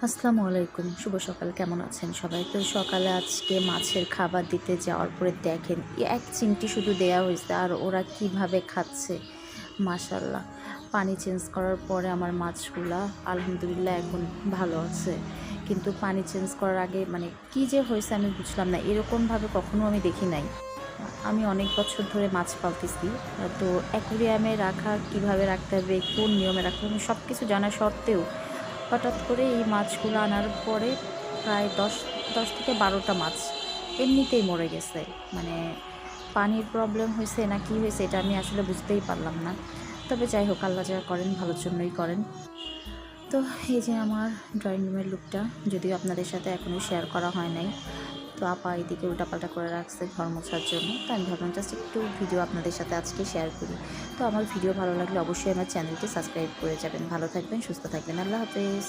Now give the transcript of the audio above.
আসসালামু আলাইকুম, শুভ সকাল। কেমন আছেন সবাই? তো সকালে আজকে মাছের খাবার দিতে যাওয়ার পরে দেখেন এক চিমটি শুধু দেয়া হয়েছে আর ওরা কিভাবে খাচ্ছে। মাশাল্লাহ, পানি চেঞ্জ করার পরে আমার মাছগুলা আলহামদুলিল্লাহ এখন ভালো আছে। কিন্তু পানি চেঞ্জ করার আগে মানে কি যে হয়েছে আমি বুঝলাম না, এরকমভাবে কখনো আমি দেখি নাই। আমি অনেক বছর ধরে মাছ পালতেছি। তো অ্যাকুরিয়ামে রাখা, কিভাবে রাখতে হবে, কোন নিয়মে রাখতে হবে, সব কিছু জানা সত্ত্বেও হঠাৎ করে এই মাছগুলো আনার পরে প্রায় দশ থেকে 12টা মাছ এমনিতেই মরে গেছে। মানে পানির প্রবলেম হয়েছে না কি হয়েছে এটা আমি আসলে বুঝতেই পারলাম না। তবে যাই হোক, আল্লাহ যা করেন ভালোর জন্যই করেন। তো এই যে আমার ড্রয়িং রুমের লুকটা, যদিও আপনাদের সাথে এখনও শেয়ার করা হয় নাই। তো আপা এদিকে উল্টাপাল্টা করে রাখছে ঘর মোছার জন্য। তো আমি ভাবলাম জাস্ট একটু ভিডিও আপনাদের সাথে আজকে শেয়ার করি। তো আমার ভিডিও ভালো লাগলে অবশ্যই আমার চ্যানেলটি সাবস্ক্রাইব করে যাবেন। ভালো থাকবেন, সুস্থ থাকবেন। আল্লাহ হাফেজ।